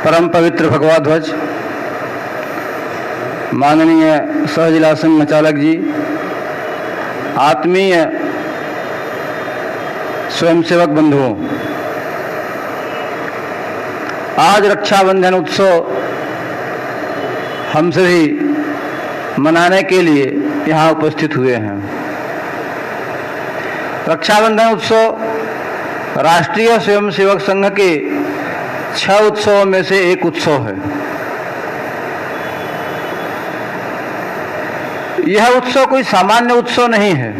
परम पवित्र भगवा ध्वज, माननीय सहजिला संघ चालक जी, आत्मीय स्वयंसेवक बंधुओं, आज रक्षाबंधन उत्सव हम सभी मनाने के लिए यहाँ उपस्थित हुए हैं। रक्षाबंधन उत्सव राष्ट्रीय स्वयंसेवक संघ के 6 उत्सवों में से एक उत्सव है। यह उत्सव कोई सामान्य उत्सव नहीं है।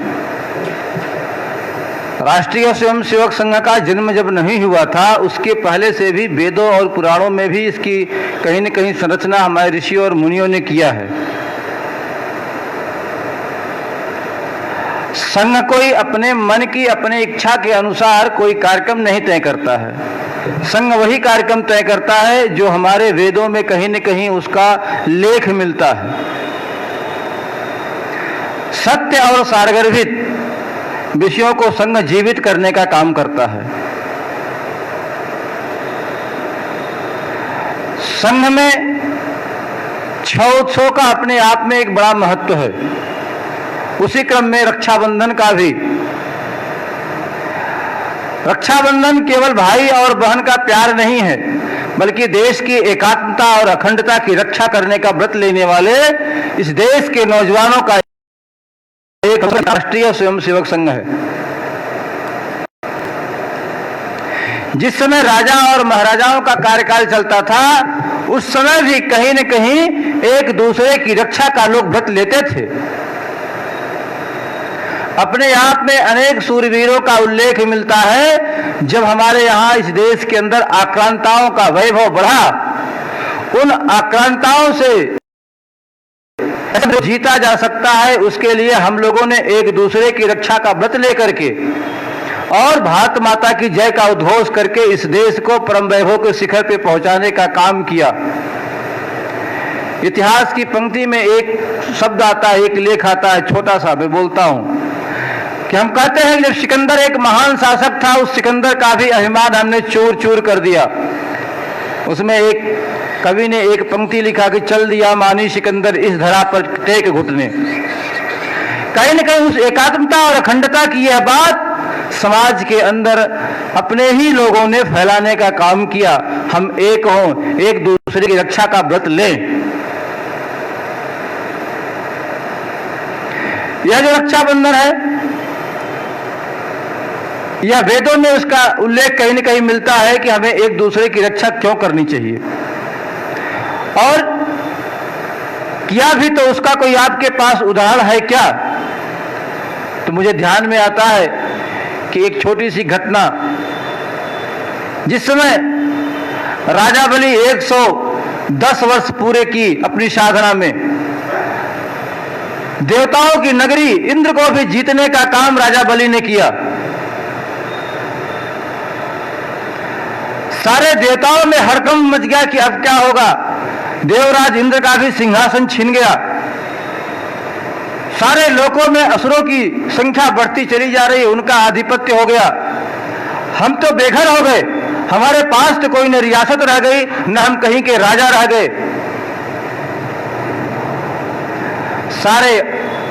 राष्ट्रीय स्वयंसेवक संघ का जन्म जब नहीं हुआ था, उसके पहले से भी वेदों और पुराणों में भी इसकी कहीं न कहीं संरचना हमारे ऋषियों और मुनियों ने किया है। संघ कोई अपने मन की अपने इच्छा के अनुसार कोई कार्यक्रम नहीं तय करता है। संघ वही कार्यक्रम तय करता है जो हमारे वेदों में कहीं न कहीं उसका लेख मिलता है। सत्य और सारगर्भित विषयों को संघ जीवित करने का काम करता है। संघ में 6 उत्सव का अपने आप में एक बड़ा महत्व है। उसी क्रम में रक्षाबंधन का भी। रक्षाबंधन केवल भाई और बहन का प्यार नहीं है, बल्कि देश की एकात्मता और अखंडता की रक्षा करने का व्रत लेने वाले इस देश के नौजवानों का एक राष्ट्रीय स्वयंसेवक संघ है। जिस समय राजा और महाराजाओं का कार्यकाल चलता था, उस समय भी कहीं न कहीं एक दूसरे की रक्षा का लोग व्रत लेते थे। अपने आप में अनेक सूरवीरों का उल्लेख मिलता है। जब हमारे यहाँ इस देश के अंदर आक्रांताओं का वैभव बढ़ा, उन आक्रांताओं से जीता जा सकता है, उसके लिए हम लोगों ने एक दूसरे की रक्षा का व्रत लेकर के और भारत माता की जय का उद्घोष करके इस देश को परम वैभव के शिखर पे पहुंचाने का काम किया। इतिहास की पंक्ति में एक शब्द आता है, एक लेख आता है, छोटा सा मैं बोलता हूं कि हम कहते हैं जब सिकंदर एक महान शासक था, उस सिकंदर का भी अभिमान हमने चूर चूर कर दिया। उसमें एक कवि ने एक पंक्ति लिखा कि चल दिया मानी सिकंदर इस धरा पर टेक घुटने। कहीं न कहीं उस एकात्मता और अखंडता की यह बात समाज के अंदर अपने ही लोगों ने फैलाने का काम किया। हम एक हों, एक दूसरे की रक्षा का व्रत लें। यह जो रक्षाबंधन है, यह वेदों में उसका उल्लेख कहीं न कहीं मिलता है कि हमें एक दूसरे की रक्षा क्यों करनी चाहिए, और किया भी तो उसका कोई आपके पास उदाहरण है क्या? तो मुझे ध्यान में आता है कि एक छोटी सी घटना, जिस समय राजा बलि 110 वर्ष पूरे की अपनी साधना में, देवताओं की नगरी इंद्र को भी जीतने का काम राजा बलि ने किया। सारे देवताओं में हड़कंप मच गया कि अब क्या होगा। देवराज इंद्र का भी सिंहासन छिन गया। सारे लोकों में असुरों की संख्या बढ़ती चली जा रही, उनका आधिपत्य हो गया। हम तो बेघर हो गए, हमारे पास तो कोई न रियासत रह गई, न हम कहीं के राजा रह गए। सारे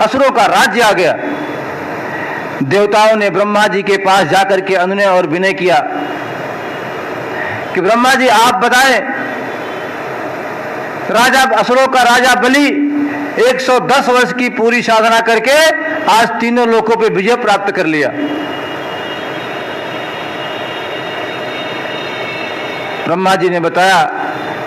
असुरों का राज्य आ गया। देवताओं ने ब्रह्मा जी के पास जाकर के अनुनय और विनय किया कि ब्रह्मा जी आप बताएं, राजा असुरों का राजा बलि 110 वर्ष की पूरी साधना करके आज तीनों लोकों पे विजय प्राप्त कर लिया। ब्रह्मा जी ने बताया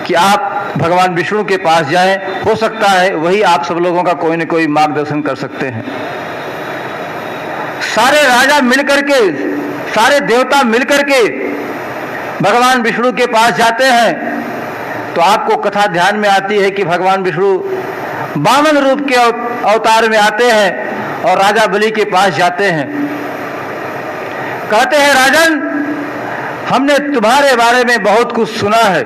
कि आप भगवान विष्णु के पास जाएं, हो सकता है वही आप सब लोगों का कोई न कोई मार्गदर्शन कर सकते हैं। सारे राजा मिलकर के, सारे देवता मिलकर के भगवान विष्णु के पास जाते हैं, तो आपको कथा ध्यान में आती है कि भगवान विष्णु वामन रूप के अवतार में आते हैं और राजा बलि के पास जाते हैं। कहते हैं राजन, हमने तुम्हारे बारे में बहुत कुछ सुना है,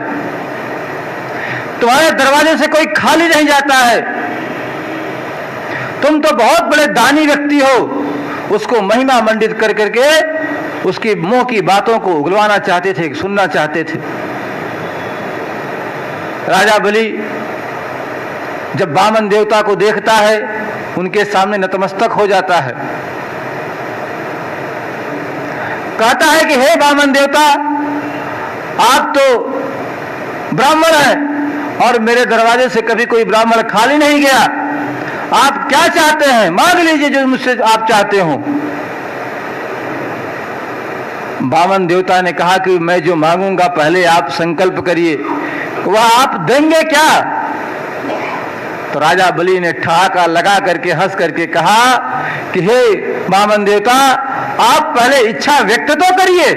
तुम्हारे दरवाजे से कोई खाली नहीं जाता है, तुम तो बहुत बड़े दानी व्यक्ति हो। उसको महिमा मंडित कर करके उसकी मुंह की बातों को उगलवाना चाहते थे, सुनना चाहते थे। राजा बलि जब वामन देवता को देखता है, उनके सामने नतमस्तक हो जाता है। कहता है कि हे वामन देवता, आप तो ब्राह्मण हैं और मेरे दरवाजे से कभी कोई ब्राह्मण खाली नहीं गया। आप क्या चाहते हैं? मांग लीजिए जो मुझसे आप चाहते हो। वामन देवता ने कहा कि मैं जो मांगूंगा पहले आप संकल्प करिए, वह आप देंगे क्या? तो राजा बलि ने ठहाका लगा करके हंस करके कहा कि हे वामन देवता, आप पहले इच्छा व्यक्त तो करिए।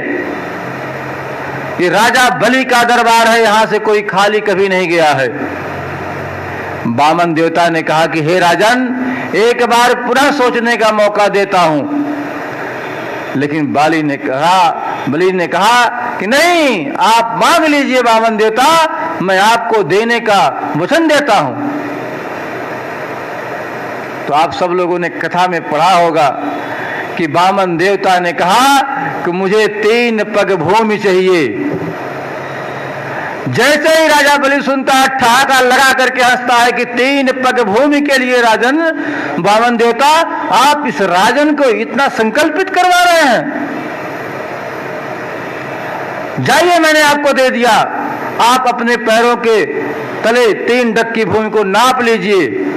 ये राजा बलि का दरबार है, यहां से कोई खाली कभी नहीं गया है। वामन देवता ने कहा कि हे राजन, एक बार पुनः सोचने का मौका देता हूं। लेकिन बलि ने कहा कि नहीं, आप मांग लीजिए वामन देवता, मैं आपको देने का वचन देता हूं। तो आप सब लोगों ने कथा में पढ़ा होगा कि वामन देवता ने कहा कि मुझे 3 पग भूमि चाहिए। जैसे ही राजा बलि सुनता है, ठहाका लगा करके हंसता है कि 3 पग भूमि के लिए राजन, वामन देवता आप इस राजन को इतना संकल्पित करवा रहे हैं? जाइए, मैंने आपको दे दिया, आप अपने पैरों के तले 3 डग की भूमि को नाप लीजिए।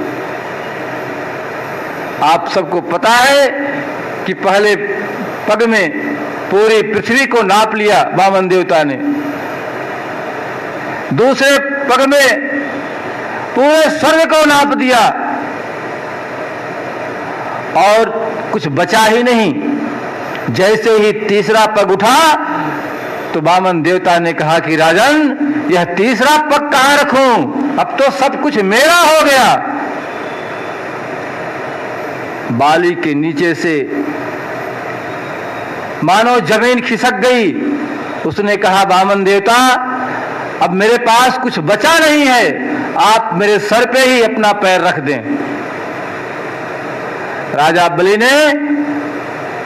आप सबको पता है कि पहले पग में पूरी पृथ्वी को नाप लिया वामन देवता ने, दूसरे पग में पूरे स्वर्ग को नाप दिया और कुछ बचा ही नहीं। जैसे ही तीसरा पग उठा तो वामन देवता ने कहा कि राजन, यह तीसरा पग कहां रखूं? अब तो सब कुछ मेरा हो गया। बाली के नीचे से मानो जमीन खिसक गई। उसने कहा, वामन देवता अब मेरे पास कुछ बचा नहीं है, आप मेरे सर पे ही अपना पैर रख दें। राजा बलि ने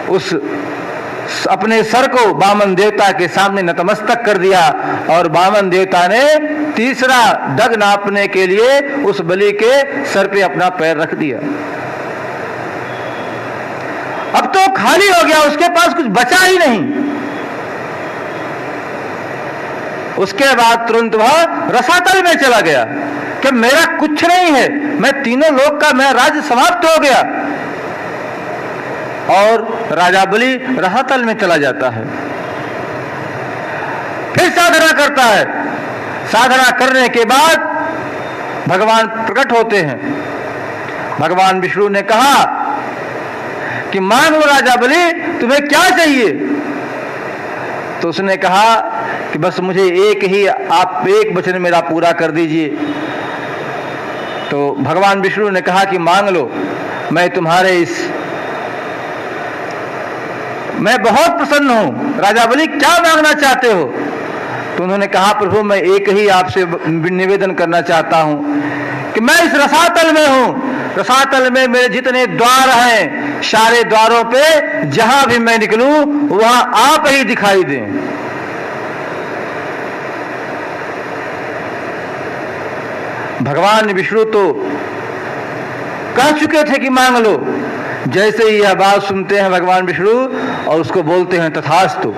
उस अपने सर को वामन देवता के सामने नतमस्तक कर दिया और वामन देवता ने तीसरा डग नापने के लिए उस बलि के सर पे अपना पैर रख दिया। अब तो खाली हो गया, उसके पास कुछ बचा ही नहीं। उसके बाद तुरंत वह रसातल में चला गया कि मेरा कुछ नहीं है, मैं तीनों लोक का मैं राज्य समाप्त हो गया। और राजा बलि रसातल में चला जाता है। फिर साधना करता है। साधना करने के बाद भगवान प्रकट होते हैं। भगवान विष्णु ने कहा कि मांग लो राजा बलि, तुम्हें क्या चाहिए? तो उसने कहा कि बस मुझे आप एक वचन मेरा पूरा कर दीजिए। तो भगवान विष्णु ने कहा कि मांग लो, मैं बहुत प्रसन्न हूं। राजा बलि, क्या मांगना चाहते हो? तो उन्होंने कहा, प्रभु मैं एक ही आपसे निवेदन करना चाहता हूं कि मैं इस रसातल में हूं। रसातल में मेरे जितने द्वार हैं, सारे द्वारों पे जहां भी मैं निकलूं वहां आप ही दिखाई दें। भगवान विष्णु तो कह चुके थे कि मांग लो। जैसे ही यह बात सुनते हैं भगवान विष्णु और उसको बोलते हैं, तथास्तु,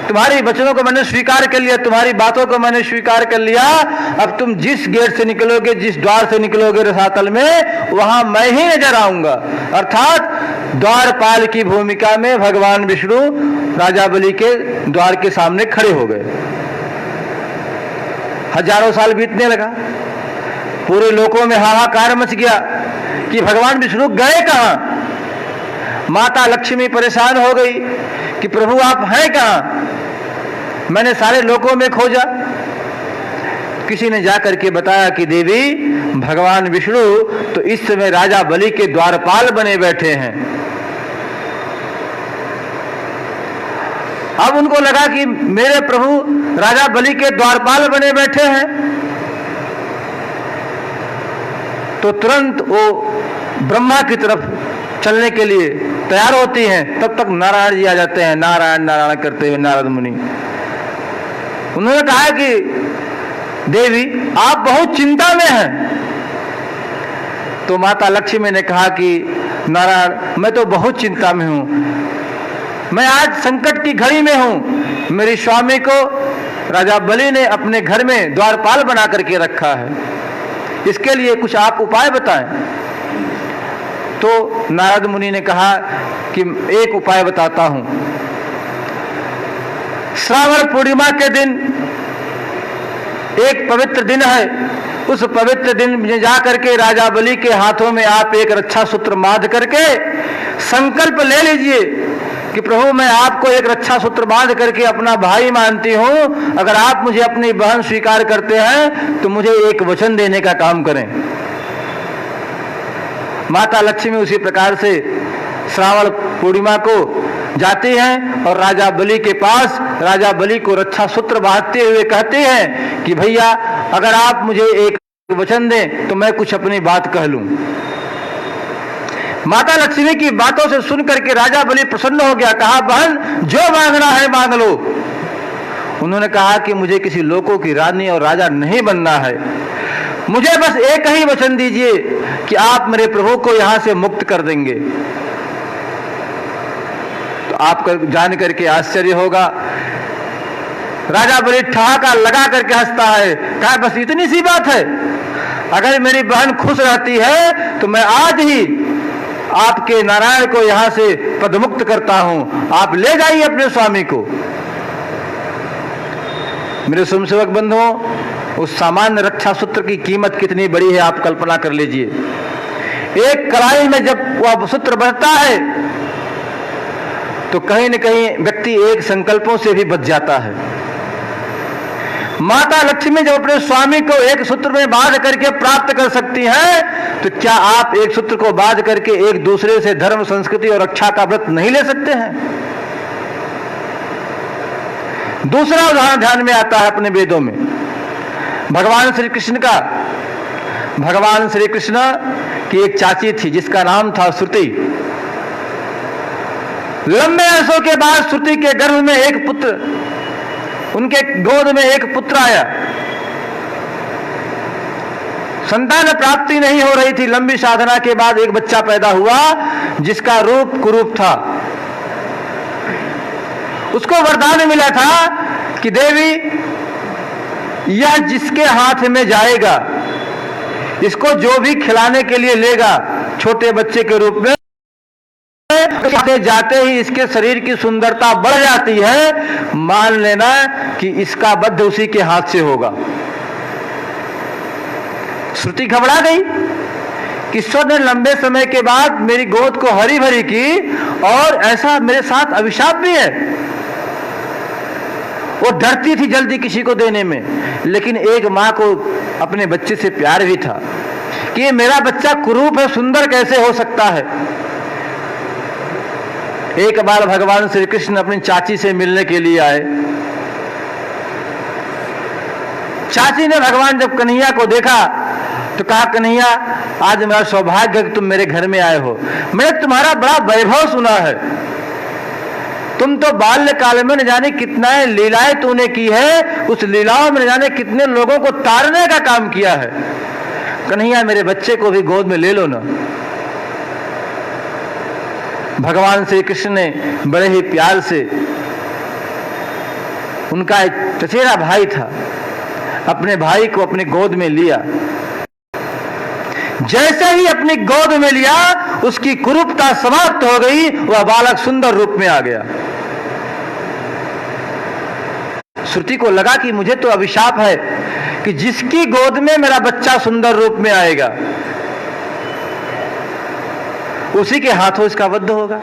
तुम्हारी वचनों को मैंने स्वीकार कर लिया, तुम्हारी बातों को मैंने स्वीकार कर लिया। अब तुम जिस गेट से निकलोगे, जिस द्वार से निकलोगे रसातल में, वहां मैं ही नजर आऊंगा। अर्थात द्वारपाल की भूमिका में भगवान विष्णु राजा बलि के द्वार के सामने खड़े हो गए। हजारों साल बीतने लगा। पूरे लोकों में हाहाकार मच गया कि भगवान विष्णु गए कहां। माता लक्ष्मी परेशान हो गई कि प्रभु आप हैं कहां? मैंने सारे लोकों में खोजा। किसी ने जाकर के बताया कि देवी, भगवान विष्णु तो इस समय राजा बलि के द्वारपाल बने बैठे हैं। अब उनको लगा कि मेरे प्रभु राजा बलि के द्वारपाल बने बैठे हैं, तो तुरंत वो ब्रह्मा की तरफ चलने के लिए तैयार होती हैं, तब तक नारायण जी आ जाते हैं, नारायण नारायण करते हुए नारद मुनि। उन्होंने कहा कि देवी आप बहुत चिंता में हैं। तो माता लक्ष्मी ने कहा कि नारायण मैं तो बहुत चिंता में हूं, मैं आज संकट की घड़ी में हूं। मेरी स्वामी को राजा बलि ने अपने घर में द्वारपाल बना करके रखा है, इसके लिए कुछ आप उपाय बताएं। तो नारद मुनि ने कहा कि एक उपाय बताता हूं। श्रावण पूर्णिमा के दिन एक पवित्र दिन है, उस पवित्र दिन में जाकर के राजा बलि के हाथों में आप एक रक्षा सूत्र बांध करके संकल्प ले लीजिए कि प्रभु मैं आपको एक रक्षा सूत्र बांध करके अपना भाई मानती हूं, अगर आप मुझे अपनी बहन स्वीकार करते हैं तो मुझे एक वचन देने का काम करें। माता लक्ष्मी उसी प्रकार से श्रावण पूर्णिमा को जाती हैं और राजा बलि के पास राजा बलि को रक्षा सूत्र बांधते हुए कहते हैं कि भैया अगर आप मुझे एक वचन दें तो मैं कुछ अपनी बात कह लूं। माता लक्ष्मी की बातों से सुनकर के राजा बलि प्रसन्न हो गया, कहा बहन जो मांगना है मांग लो। उन्होंने कहा कि मुझे किसी लोकों की रानी और राजा नहीं बनना है, मुझे बस एक ही वचन दीजिए कि आप मेरे प्रभु को यहां से मुक्त कर देंगे। तो आपको जान करके आश्चर्य होगा, राजा बलि ठहाका लगा करके हंसता है, कहा बस इतनी सी बात है, अगर मेरी बहन खुश रहती है तो मैं आज ही आपके नारायण को यहां से पदमुक्त करता हूं, आप ले जाइए अपने स्वामी को। मेरे स्वयंसेवक बंधुओं, उस सामान्य रक्षा सूत्र की कीमत कितनी बड़ी है आप कल्पना कर लीजिए। एक कलाई में जब वह सूत्र बढ़ता है तो कहीं न कहीं व्यक्ति एक संकल्पों से भी बच जाता है। माता लक्ष्मी जब अपने स्वामी को एक सूत्र में बांध करके प्राप्त कर सकती हैं, तो क्या आप एक सूत्र को बांध करके एक दूसरे से धर्म, संस्कृति और रक्षा का व्रत नहीं ले सकते हैं? दूसरा उदाहरण ध्यान में आता है अपने वेदों में, भगवान श्री कृष्ण का। भगवान श्री कृष्ण की एक चाची थी जिसका नाम था श्रुति। लंबे वर्षों के बाद श्रुति के गर्भ में एक पुत्र, उनके गोद में एक पुत्र आया। संतान प्राप्ति नहीं हो रही थी, लंबी साधना के बाद एक बच्चा पैदा हुआ जिसका रूप कुरूप था। उसको वरदान मिला था कि देवी यह जिसके हाथ में जाएगा, इसको जो भी खिलाने के लिए लेगा छोटे बच्चे के रूप में, जाते ही इसके शरीर की सुंदरता बढ़ जाती है, मान लेना कि इसका वध उसी के हाथ से होगा। श्रुति घबरा गई, ईश्वर ने लंबे समय के बाद मेरी गोद को हरी भरी की और ऐसा मेरे साथ अभिशाप भी है। वो डरती थी जल्दी किसी को देने में, लेकिन एक मां को अपने बच्चे से प्यार भी था कि ये मेरा बच्चा कुरूप है, सुंदर कैसे हो सकता है। एक बार भगवान श्री कृष्ण अपनी चाची से मिलने के लिए आए। चाची ने भगवान जब कन्हैया को देखा तो कहा, कन्हैया आज मेरा सौभाग्य है कि तुम मेरे घर में आए हो, मैंने तुम्हारा बड़ा वैभव सुना है, तुम तो बाल्यकाल में न जाने कितना लीलाएं तूने की है, उस लीलाओं में न जाने कितने लोगों को तारने का काम किया है। कन्हैया मेरे बच्चे को भी गोद में ले लो ना। भगवान श्री कृष्ण ने बड़े ही प्यार से, उनका एक चचेरा भाई था, अपने भाई को अपनी गोद में लिया। जैसे ही अपनी गोद में लिया उसकी कुरूपता समाप्त हो गई, वह बालक सुंदर रूप में आ गया। श्रुति को लगा कि मुझे तो अभिशाप है कि जिसकी गोद में मेरा बच्चा सुंदर रूप में आएगा उसी के हाथों इसका वध होगा।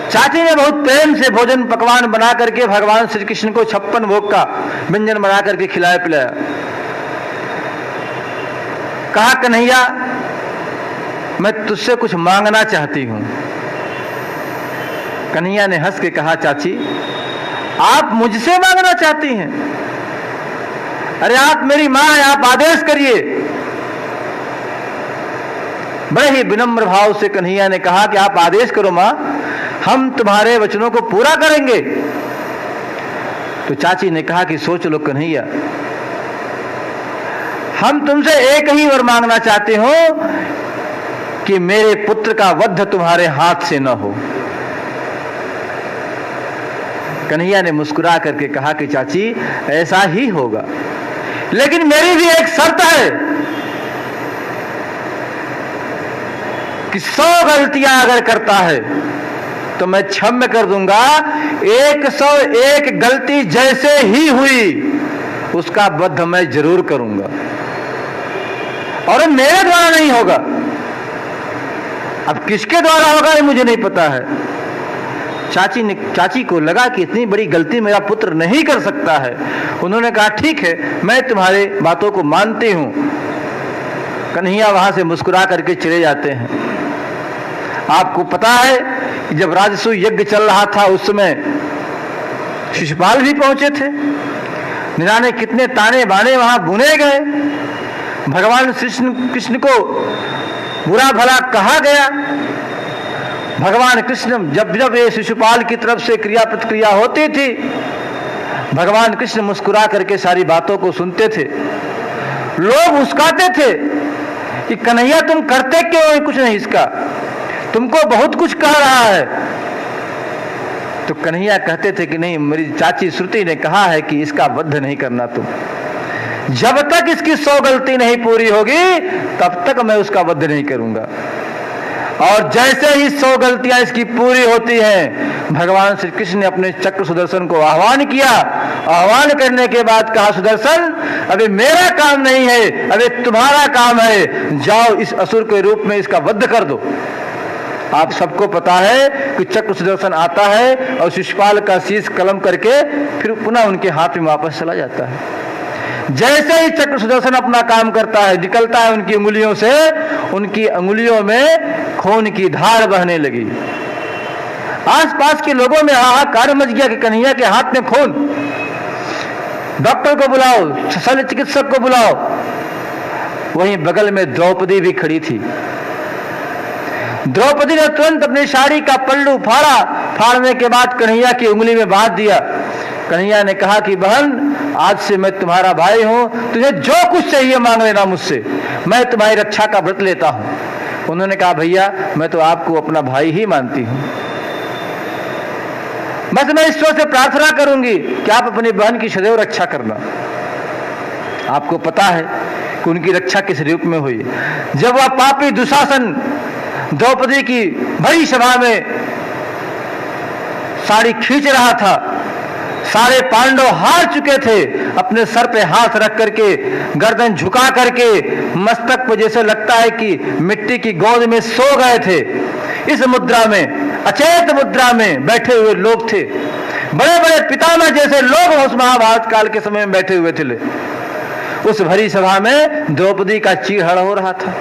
चाची ने बहुत प्रेम से भोजन पकवान बना करके भगवान श्री कृष्ण को 56 भोग का व्यंजन बना करके खिलाया पिलाया। कहा, कन्हैया मैं तुझसे कुछ मांगना चाहती हूं। कन्हैया ने हंस के कहा, चाची आप मुझसे मांगना चाहती हैं? अरे आप मेरी मां हैं, आप आदेश करिए। बड़े ही विनम्र भाव से कन्हैया ने कहा कि आप आदेश करो मां, हम तुम्हारे वचनों को पूरा करेंगे। तो चाची ने कहा कि सोच लो कन्हैया, हम तुमसे एक ही वर मांगना चाहते हो कि मेरे पुत्र का वध तुम्हारे हाथ से न हो। कन्हैया ने मुस्कुरा करके कहा कि चाची ऐसा ही होगा, लेकिन मेरी भी एक शर्त है कि 100 गलतियां अगर करता है तो मैं क्षम्य कर दूंगा, 101 गलती जैसे ही हुई उसका वध मैं जरूर करूंगा, और मेरे द्वारा नहीं होगा। अब किसके द्वारा होगा ये मुझे नहीं पता है। चाची को लगा कि इतनी बड़ी गलती मेरा पुत्र नहीं कर सकता है। उन्होंने कहा ठीक है, मैं तुम्हारे बातों को मानती हूं। कन्हैया वहां से मुस्कुरा करके चले जाते हैं। आपको पता है कि जब राजसूय यज्ञ चल रहा था उस समय शिशुपाल भी पहुंचे थे। न जाने कितने ताने बाने वहां बुने गए। भगवान कृष्ण को बुरा भला कहा गया। भगवान कृष्ण जब जब ये शिशुपाल की तरफ से क्रिया प्रतिक्रिया होती थी, भगवान कृष्ण मुस्कुरा करके सारी बातों को सुनते थे। लोग उस्काते थे कि कन्हैया तुम करते क्यों है कुछ नहीं, इसका तुमको बहुत कुछ कह रहा है। तो कन्हैया कहते थे कि नहीं, मेरी चाची श्रुति ने कहा है कि इसका वध नहीं करना तुम। जब तक इसकी 100 गलती नहीं पूरी होगी तब तक मैं उसका वध नहीं करूंगा। और जैसे ही 100 गलतियां इसकी पूरी होती हैं, भगवान श्री कृष्ण ने अपने चक्र सुदर्शन को आह्वान किया। आह्वान करने के बाद कहा, सुदर्शन अभी मेरा काम नहीं है, अभी तुम्हारा काम है। जाओ इस असुर के रूप में इसका वध कर दो। आप सबको पता है कि चक्र सुदर्शन आता है और शिशुपाल का शीश कलम करके फिर पुनः उनके हाथ में वापस चला जाता है। जैसे ही चक्र सुदर्शन अपना काम करता है, निकलता है उनकी उंगलियों से, उनकी उंगलियों में खून की धार बहने लगी। आसपास के लोगों में हाहाकार मच गया कि कन्हैया के हाथ में खून। डॉक्टर को बुलाओ, शल्य चिकित्सक को बुलाओ। वहीं बगल में द्रौपदी भी खड़ी थी। द्रौपदी ने तुरंत अपनी साड़ी का पल्लू फाड़ा। फाड़ने के बाद कन्हैया की उंगली में बांध दिया। कन्हैया ने कहा कि बहन, आज से मैं तुम्हारा भाई हूं, तुझे जो कुछ चाहिए मांग लेना मुझसे, मैं तुम्हारी रक्षा का व्रत लेता हूं। उन्होंने कहा, भैया मैं तो आपको अपना भाई ही मानती हूं, बस मैं ईश्वर से प्रार्थना करूंगी कि आप अपनी बहन की सदैव रक्षा करना। आपको पता है कि उनकी रक्षा किस रूप में हुई। जब वह पापी दुशासन द्रौपदी की बड़ी सभा में साड़ी खींच रहा था, सारे पांडव हार चुके थे, अपने सर पे हाथ रख करके, गर्दन झुका करके, मस्तक पर जैसे लगता है कि मिट्टी की गोद में सो गए थे। इस मुद्रा में, अचेत मुद्रा में बैठे हुए लोग थे। बड़े बड़े पितामह जैसे लोग उस महाभारत काल के समय में बैठे हुए थे। उस भरी सभा में द्रौपदी का चीरहरण हो रहा था।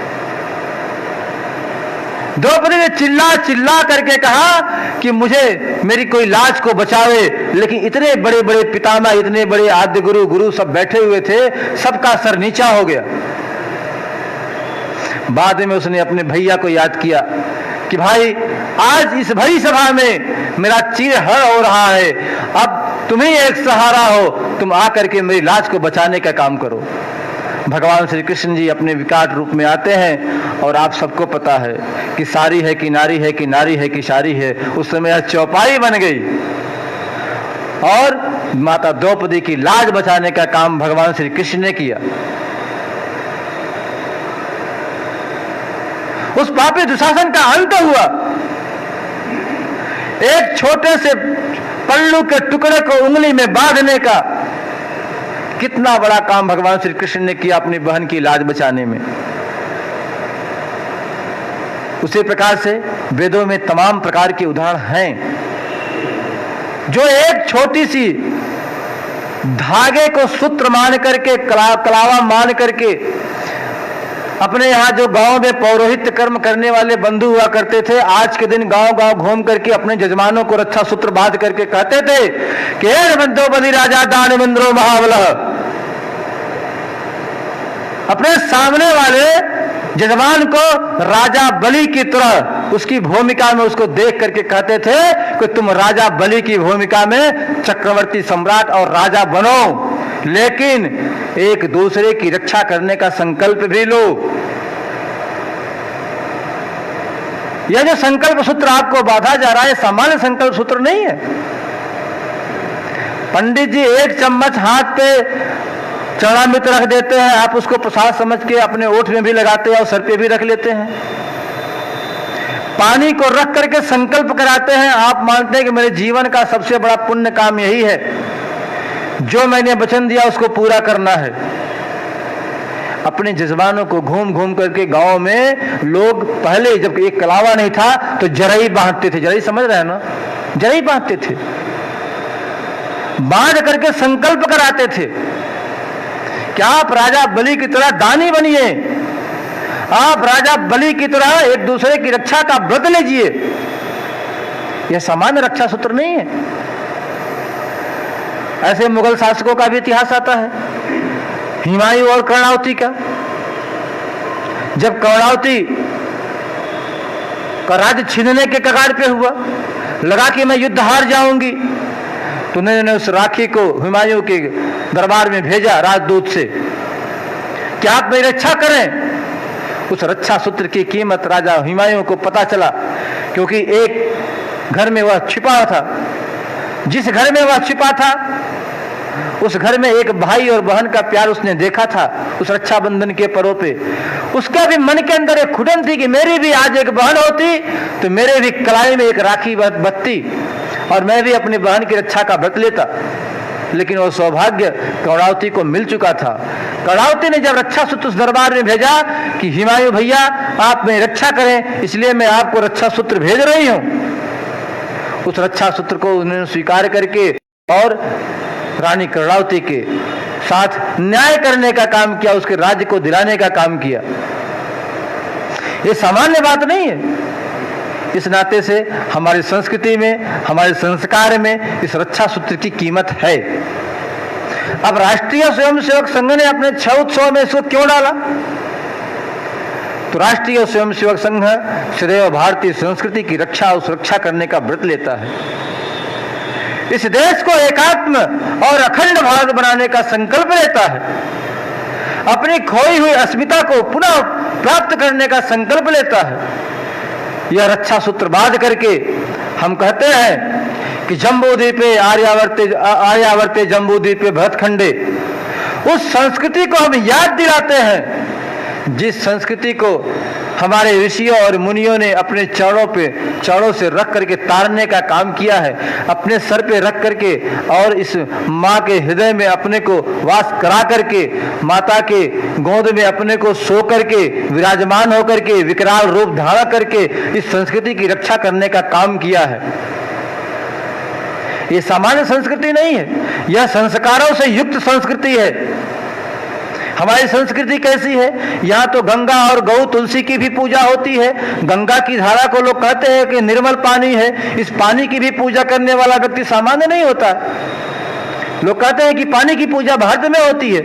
द्रौपदी ने चिल्ला चिल्ला करके कहा कि मुझे मेरी कोई लाज को बचावे, लेकिन इतने बड़े बड़े पितामह, इतने बड़े आद्य गुरु सब बैठे हुए थे, सबका सर नीचा हो गया। बाद में उसने अपने भैया को याद किया कि भाई, आज इस भरी सभा में मेरा चीरहरण हो रहा है, अब तुम ही एक सहारा हो, तुम आकर के मेरी लाज को बचाने का काम करो। भगवान श्री कृष्ण जी अपने विकराल रूप में आते हैं और आप सबको पता है कि सारी है कि नारी है, कि नारी है कि सारी है। उस समय यह चौपाई बन गई और माता द्रौपदी की लाज बचाने का काम भगवान श्री कृष्ण ने किया। उस पापी दुशासन का अंत हुआ। एक छोटे से पल्लू के टुकड़े को उंगली में बांधने का कितना बड़ा काम भगवान श्री कृष्ण ने किया अपनी बहन की लाज बचाने में। उसी प्रकार से वेदों में तमाम प्रकार के उदाहरण हैं, जो एक छोटी सी धागे को सूत्र मान करके, कलावा मान करके, अपने यहाँ जो गांव में पौरोहित्य कर्म करने वाले बंधु हुआ करते थे, आज के दिन गांव गांव घूम करके अपने जजमानों को रक्षा सूत्र बांध करके कहते थे कि हे द्रौपदी राजा दानवेंद्रो महाबलः। अपने सामने वाले जजमान को राजा बलि की तरह उसकी भूमिका में उसको देख करके कहते थे कि तुम राजा बलि की भूमिका में चक्रवर्ती सम्राट और राजा बनो, लेकिन एक दूसरे की रक्षा करने का संकल्प भी लो। यह जो संकल्प सूत्र आपको बांधा जा रहा है, सामान्य संकल्प सूत्र नहीं है। पंडित जी एक चम्मच हाथ पे चरणामृत रख देते हैं, आप उसको प्रसाद समझ के अपने ओठ में भी लगाते हैं और सर पे भी रख लेते हैं। पानी को रख करके संकल्प कराते हैं, आप मानते हैं कि मेरे जीवन का सबसे बड़ा पुण्य काम यही है, जो मैंने वचन दिया उसको पूरा करना है। अपने जजमानों को घूम घूम करके गांव में लोग, पहले जब एक कलावा नहीं था तो जरई बांधते थे, जरई समझ रहे हैं ना, जरई बांधते थे, बांध करके संकल्प कराते थे कि आप राजा बलि की तरह दानी बनिए, आप राजा बलि की तरह एक दूसरे की रक्षा का व्रत लीजिए। यह सामान्य रक्षा सूत्र नहीं है। ऐसे मुगल शासकों का भी इतिहास आता है, हुमायूं और कर्णावती का। जब कर्णावती का राज्य छीनने के कगार पे हुआ, लगा कि मैं युद्ध हार जाऊंगी, तो उन्होंने उस राखी को हुमायूं के दरबार में भेजा राजदूत से कि आप मेरी रक्षा करें। उस रक्षा सूत्र की कीमत राजा हुमायूं को पता चला, क्योंकि एक घर में वह छिपा था, जिस घर में वह छिपा था उस घर में एक भाई और बहन का प्यार उसने देखा था। उस रक्षाबंधन के पर्व पे उसका भी मन के अंदर एक खुटन थी कि मेरी भी आज एक बहन होती तो मेरे भी कलाई में एक राखी बत्ती और मैं भी अपनी बहन की रक्षा का व्रत लेता। लेकिन वो सौभाग्य कर्णावती को मिल चुका था। कर्णावती ने जब रक्षा सूत्र उस दरबार में भेजा कि हुमायूं भैया आप मेरी रक्षा करें, इसलिए मैं आपको रक्षा सूत्र भेज रही हूं, उस रक्षा सूत्र को उन्होंने स्वीकार करके और रानी कर्णावती के साथ न्याय करने का काम किया, उसके राज्य को दिलाने का काम किया। ये सामान्य बात नहीं है। इस नाते से हमारी संस्कृति में, हमारे संस्कार में इस रक्षा सूत्र की कीमत है। अब राष्ट्रीय स्वयंसेवक संघ ने अपने 6 उत्सव में इसको क्यों डाला? तो राष्ट्रीय स्वयंसेवक संघ सदैव भारतीय संस्कृति की रक्षा और सुरक्षा करने का व्रत लेता है। इस देश को एकात्म और अखंड भारत बनाने का संकल्प लेता है, अपनी खोई हुई अस्मिता को पुनः प्राप्त करने का संकल्प लेता है। यह रक्षा सूत्र बांध करके हम कहते हैं कि जम्बूद्वीपे आर्यावर्ते जम्बूद्वीपे भरतखंडे, उस संस्कृति को हम याद दिलाते हैं जिस संस्कृति को हमारे ऋषियों और मुनियों ने अपने चरणों से रख करके तारने का काम किया है, अपने सर पे रख करके और इस माँ के हृदय में अपने को वास करा करके, माता के गोद में अपने को सो करके विराजमान होकर के विकराल रूप धारण करके इस संस्कृति की रक्षा करने का काम किया है। ये सामान्य संस्कृति नहीं है, यह संस्कारों से युक्त संस्कृति है। हमारी संस्कृति कैसी है? यहाँ तो गंगा और गौ तुलसी की भी पूजा होती है। गंगा की धारा को लोग कहते हैं कि निर्मल पानी है, इस पानी की भी पूजा करने वाला व्यक्ति सामान्य नहीं होता। लोग कहते हैं कि पानी की पूजा भारत में होती है,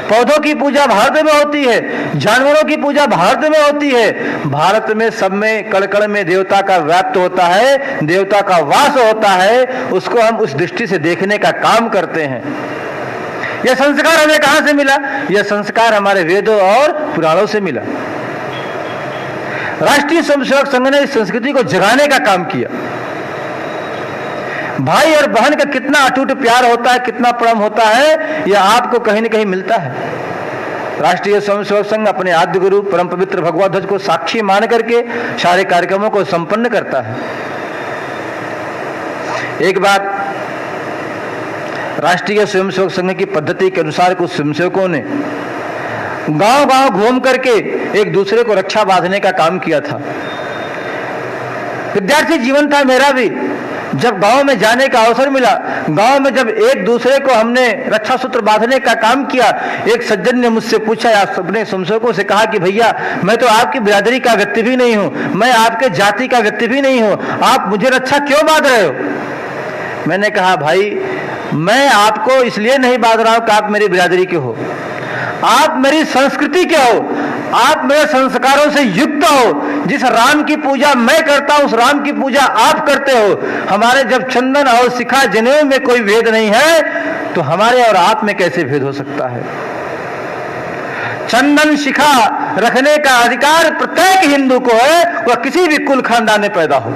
पौधों की पूजा भारत में होती है, जानवरों की पूजा भारत में होती है। भारत में सब में कण कण में देवता का व्याप्त होता है, देवता का वास होता है, उसको हम उस दृष्टि से देखने का काम करते हैं। यह संस्कार हमें कहां से मिला? यह संस्कार हमारे वेदों और पुराणों से मिला। राष्ट्रीय स्वयंसेवक संघ ने इस संस्कृति को जगाने का काम किया। भाई और बहन का कितना अटूट प्यार होता है, कितना प्रेम होता है, यह आपको कहीं न कहीं मिलता है। राष्ट्रीय स्वयंसेवक संघ अपने आद्य गुरु परम पवित्र भगवत ध्वज को साक्षी मान करके सारे कार्यक्रमों को संपन्न करता है। एक बार राष्ट्रीय स्वयंसेवक संघ की पद्धति के अनुसार कुछ स्वयंसेवकों ने गांव-गांव घूम करके एक दूसरे को रक्षा बांधने का काम किया था। विद्यार्थी जीवन था मेरा भी। जब गांव में जाने का अवसर मिला, गांव में जब एक दूसरे को हमने रक्षा सूत्र बांधने का काम किया, एक सज्जन ने मुझसे पूछा या अपने स्वयंसेवकों से कहा कि भैया मैं तो आपकी बिरादरी का व्यक्ति भी नहीं हूं, मैं आपके जाति का व्यक्ति भी नहीं हूं, आप मुझे रक्षा क्यों बांध रहे हो? मैंने कहा भाई मैं आपको इसलिए नहीं बांध रहा हूं कि आप मेरी बिरादरी के हो, आप मेरी संस्कृति के हो, आप मेरे संस्कारों से युक्त हो। जिस राम की पूजा मैं करता हूं उस राम की पूजा आप करते हो। हमारे जब चंदन और शिखा जनेऊ में कोई भेद नहीं है तो हमारे और आप में कैसे भेद हो सकता है? चंदन शिखा रखने का अधिकार प्रत्येक हिंदू को है, वह किसी भी कुल खानदान में पैदा हो।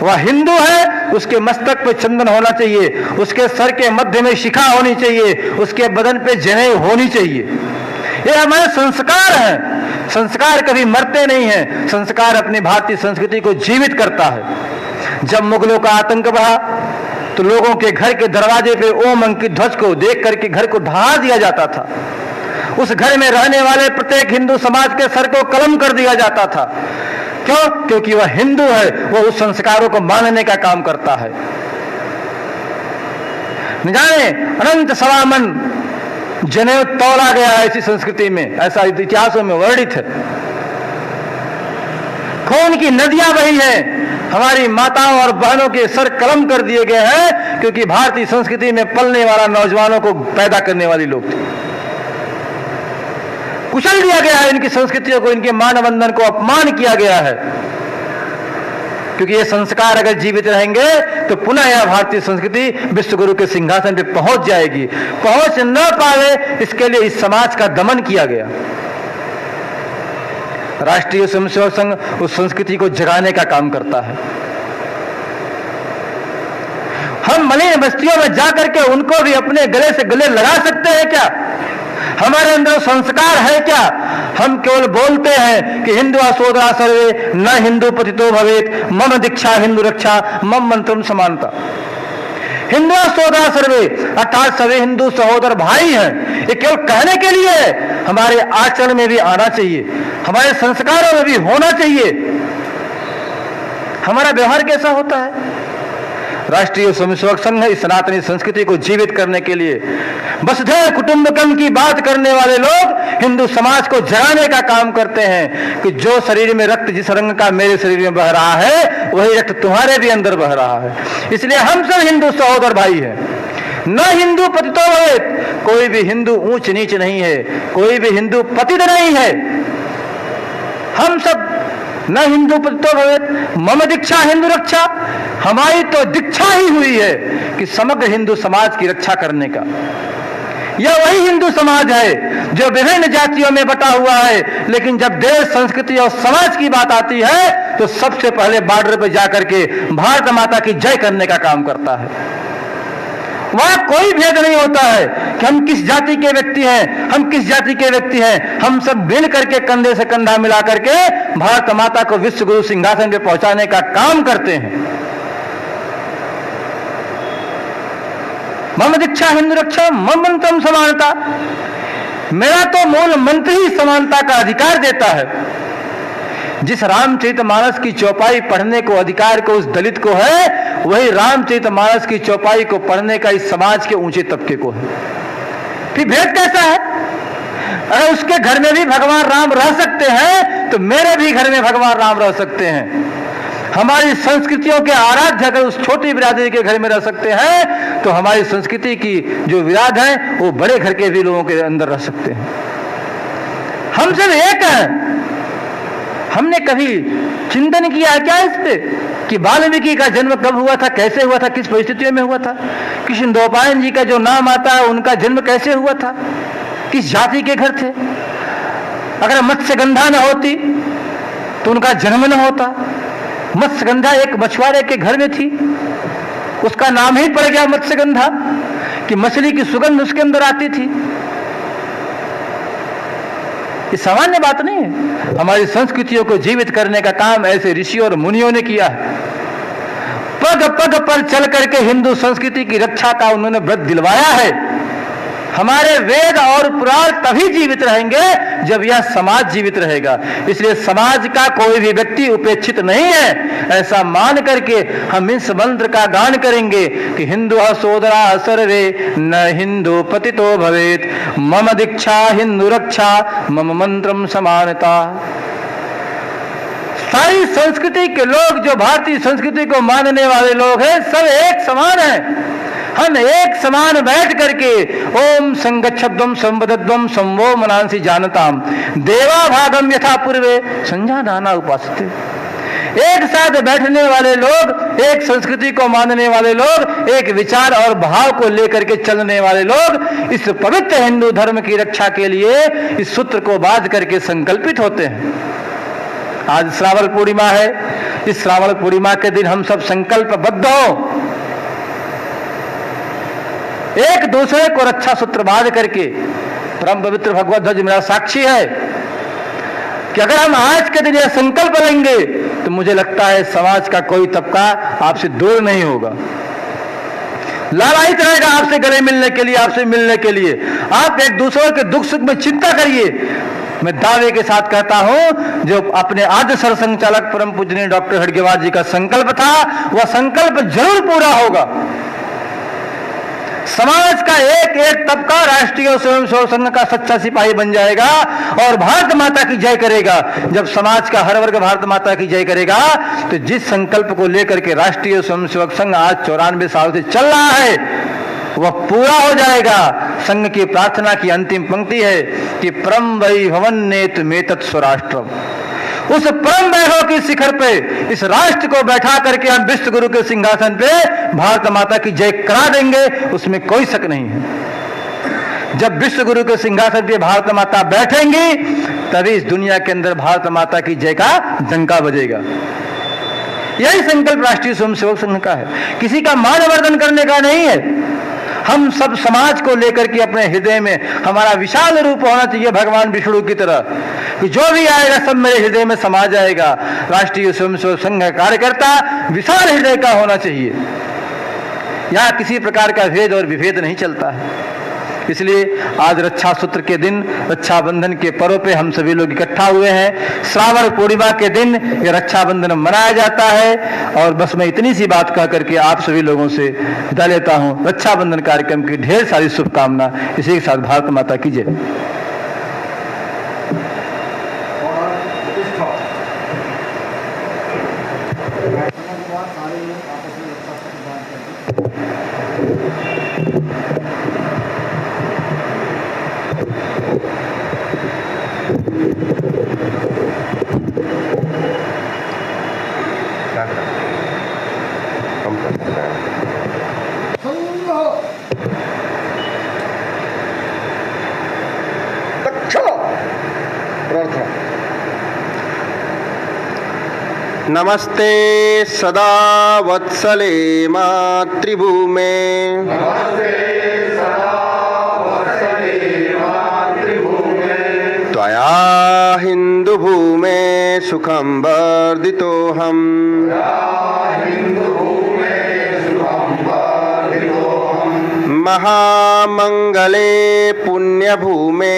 वह हिंदू है, उसके मस्तक पे चंदन होना चाहिए, उसके सर के मध्य में शिखा होनी चाहिए, उसके बदन पे जनेऊ होनी चाहिए। ये हमारे संस्कार हैं। संस्कार कभी मरते नहीं हैं। संस्कार अपनी भारतीय संस्कृति को जीवित करता है। जब मुगलों का आतंक बढ़ा तो लोगों के घर के दरवाजे पे ओम अंकित ध्वज को देख करके घर को ढहा दिया जाता था। उस घर में रहने वाले प्रत्येक हिंदू समाज के सर को कलम कर दिया जाता था। क्यों? क्योंकि वह हिंदू है, वह उस संस्कारों को मानने का काम करता है। न जाने अनंत सवामन जनेऊ तौला गया है इसी संस्कृति में, ऐसा इतिहासों में वर्णित है। खून की नदियां बही हैं, हमारी माताओं और बहनों के सर कलम कर दिए गए हैं, क्योंकि भारतीय संस्कृति में पलने वाला नौजवानों को पैदा करने वाली लोग थे। कुचल दिया गया है इनकी संस्कृतियों को, इनके मानवंदन को अपमान किया गया है। क्योंकि ये संस्कार अगर जीवित रहेंगे तो पुनः यह भारतीय संस्कृति विश्वगुरु के सिंहासन पे पहुंच जाएगी। पहुंच न पावे इसके लिए इस समाज का दमन किया गया। राष्ट्रीय स्वयंसेवक संघ उस संस्कृति को जगाने का काम करता है। हम मलिन बस्तियों में जाकर के उनको भी अपने गले से गले लगा सकते हैं क्या? हमारे अंदर संस्कार है क्या? हम केवल बोलते हैं कि हिंदू सोदरा सर्वे न हिंदू पतितो भवेत, मम दीक्षा हिंदू रक्षा, मम मंत्रम समानता। हिंदू सोदरा सर्वे अर्थात सभी हिंदू सहोदर भाई हैं, ये केवल कहने के लिए है। हमारे आचरण में भी आना चाहिए, हमारे संस्कारों में भी होना चाहिए। हमारा व्यवहार कैसा होता है? राष्ट्रीय स्वयंसेवक संघ इस सनातनी संस्कृति को जीवित करने के लिए वसुधैव कुटुंबकम की बात करने वाले लोग हिंदू समाज को जगाने का काम करते हैं कि जो शरीर में रक्त जिस रंग का मेरे शरीर में बह रहा है वही रक्त तुम्हारे भी अंदर बह रहा है। इसलिए हम सब हिंदू सहोदर भाई हैं। न हिंदू पतितो भवेत, कोई भी हिंदू ऊंच नीच नहीं है, कोई भी हिंदू पतित नहीं है। हम सब न हिंदू पतितो भवेत, मम दीक्षा हिंदू रक्षा, हमारी तो दीक्षा ही हुई है कि समग्र हिंदू समाज की रक्षा करने का। यह वही हिंदू समाज है जो विभिन्न जातियों में बटा हुआ है, लेकिन जब देश संस्कृति और समाज की बात आती है तो सबसे पहले बॉर्डर पर जाकर के भारत माता की जय करने का काम करता है। वहां कोई भेद नहीं होता है कि हम किस जाति के व्यक्ति हैं, हम किस जाति के व्यक्ति हैं। हम सब मिल करके कंधे से कंधा मिला करके भारत माता को विश्व गुरु सिंहासन पे पहुंचाने का काम करते हैं। मम दीक्षा हिंदू रक्षा, मम मंत्रम समानता। मेरा तो मूल मंत्र ही समानता का अधिकार देता है। जिस रामचरितमानस की चौपाई पढ़ने को अधिकार को उस दलित को है, वही रामचरितमानस की चौपाई को पढ़ने का इस समाज के ऊंचे तबके को है। फिर भेद कैसा है? अगर उसके घर में भी भगवान राम रह सकते हैं तो मेरे भी घर में भगवान राम रह सकते हैं। हमारी संस्कृतियों के आराध्य अगर उस छोटी बिरादरी के घर में रह सकते हैं तो हमारी संस्कृति की जो विराध है वो बड़े घर के भी लोगों के अंदर रह सकते हैं। हम सब एक हैं। हमने कभी चिंतन किया क्या इस पे कि वाल्मीकि का जन्म कब हुआ था, कैसे हुआ था, किस परिस्थितियों में हुआ था? कृष्णद्वैपायन जी का जो नाम आता है उनका जन्म कैसे हुआ था, किस जाति के घर थे? अगर मत्स्यगंधा न होती तो उनका जन्म न होता। मत्स्यगंधा एक मछुआरे के घर में थी, उसका नाम ही पड़ गया मत्स्यगंधा कि मछली की सुगंध उसके अंदर आती थी। ये सामान्य बात नहीं है। हमारी संस्कृतियों को जीवित करने का काम ऐसे ऋषियों और मुनियों ने किया है। पग पग पर चल करके हिंदू संस्कृति की रक्षा का उन्होंने व्रत दिलवाया है। हमारे वेद और पुराण तभी जीवित रहेंगे जब यह समाज जीवित रहेगा। इसलिए समाज का कोई भी व्यक्ति उपेक्षित नहीं है, ऐसा मान करके हम इस मंत्र का गान करेंगे कि हिंदू सोदरा सर्वे न हिंदू पतितो भवेत, मम दीक्षा हिंदू रक्षा, मम मंत्रम समानता। सारी संस्कृति के लोग जो भारतीय संस्कृति को मानने वाले लोग हैं सब एक समान हैं। हम एक समान बैठ करके ओम संगच्छध्वम संवदध्वम संवो मनांसी जानताम देवा भागम यथा पूर्वे संजानाना उपासते। एक साथ बैठने वाले लोग, एक संस्कृति को मानने वाले लोग, एक विचार और भाव को लेकर के चलने वाले लोग इस पवित्र हिंदू धर्म की रक्षा के लिए इस सूत्र को बांध करके संकल्पित होते हैं। आज श्रावण पूर्णिमा है। इस श्रावण पूर्णिमा के दिन हम सब संकल्पबद्ध हो, एक दूसरे को रक्षा सूत्र बांध करके। परम पवित्र भगवत ध्वज मेरा साक्षी है कि अगर हम आज के दिन यह संकल्प लेंगे तो मुझे लगता है समाज का कोई तबका आपसे दूर नहीं होगा, लालायित रहेगा आपसे गले मिलने के लिए, आपसे मिलने के लिए। आप एक दूसरे के दुख सुख में चिंता करिए। मैं दावे के साथ कहता हूं, जो अपने आद्य सरसंघचालक परम पूजनीय डॉक्टर हेडगेवार जी का संकल्प था, वह संकल्प जरूर पूरा होगा। समाज का एक एक तबका राष्ट्रीय स्वयंसेवक संघ का सच्चा सिपाही बन जाएगा और भारत माता की जय करेगा। जब समाज का हर वर्ग भारत माता की जय करेगा तो जिस संकल्प को लेकर के राष्ट्रीय स्वयंसेवक संघ आज 94 साल से चल रहा है वह पूरा हो जाएगा। संघ की प्रार्थना की अंतिम पंक्ति है कि परम वैभवन्नेतु मेतत् स्वराष्ट्रम। उस परम वैभव के शिखर पे इस राष्ट्र को बैठा करके हम विश्व गुरु के सिंहासन पे भारत माता की जय करा देंगे, उसमें कोई शक नहीं है। जब विश्व गुरु के सिंहासन पे भारत माता बैठेंगी तभी इस दुनिया के अंदर भारत माता की जय का डंका बजेगा। यही संकल्प राष्ट्रीय स्वयंसेवक संघ का है, किसी का मानवर्धन करने का नहीं है। हम सब समाज को लेकर के अपने हृदय में हमारा विशाल रूप होना चाहिए भगवान विष्णु की तरह, कि जो भी आएगा सब मेरे हृदय में समा जाएगा। राष्ट्रीय स्वयंसेवक संघ का कार्यकर्ता विशाल हृदय का होना चाहिए। यहाँ किसी प्रकार का भेद और विभेद नहीं चलता है। इसलिए आज रक्षा सूत्र के दिन, रक्षाबंधन के पर्व पे हम सभी लोग इकट्ठा हुए हैं। श्रावण पूर्णिमा के दिन ये रक्षाबंधन मनाया जाता है। और बस मैं इतनी सी बात कह करके आप सभी लोगों से विदा लेता हूँ। रक्षाबंधन कार्यक्रम की ढेर सारी शुभकामना। इसी के साथ भारत माता की जय। नमस्ते सदा वत्सले मातृभूमे, त्वया हिन्दुभूमे सुखं वर्धितोऽहम्। महामंगले पुण्यभूमे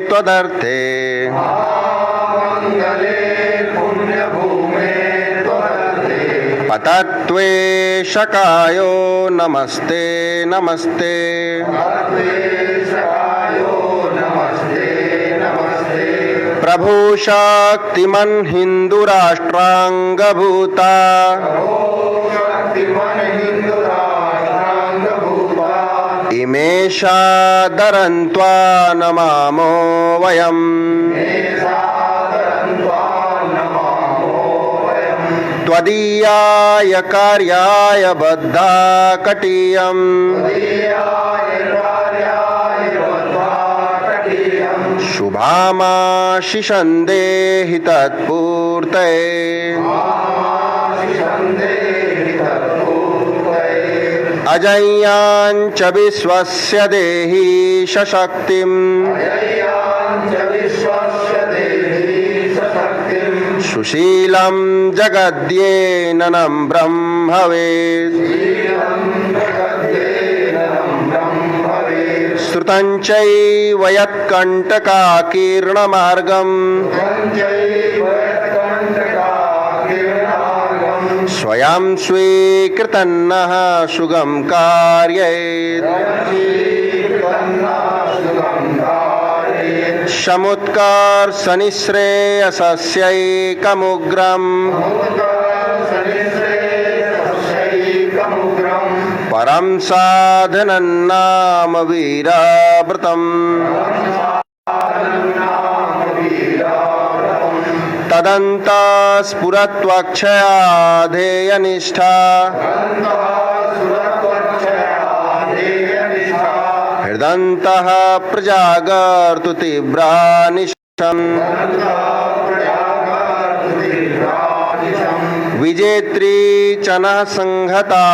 त्वदर्थे, पतत्वेशकायो नमस्ते नमस्ते। प्रभु शक्तिमन् हिंदू राष्ट्रांगभूता, इमेषा दरन्त्वा नमामो वयम्। त्वदीयाय कार्याय बद्धा कटीयम्, शुभामाशिषं देहि तत्पूर्तये। अजय्याञ्च विश्वस्य देहि सशक्तिम्, सुशीलं जगद्येननं ब्रह्मवेत्। श्रुतं चैव यत्कण्टकाकीर्णमार्गम्, स्वयं स्वीकृतन्नः सुगं कार्येत्। समुत्कर्षनिःश्रेयसस्यैकमुग्रम्, परम साधनं नाम वीराव्रतम् तदन्ता स्फुरत्वक्षया ध्येयनिष्ठा हृदन्तः प्रजागर्तु तीव्रानिशम् विजेत्री च नः संहता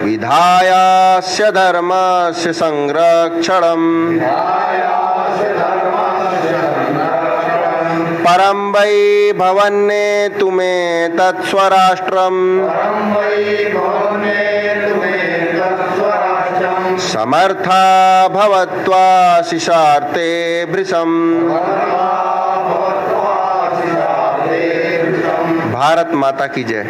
विधायास्य धर्मस्य संरक्षणम् परं वै भवन्नेतु मे तत्स्वराष्ट्रम् समर्था भवत्वा शिशार्ते भृशम्। भारत माता की जय।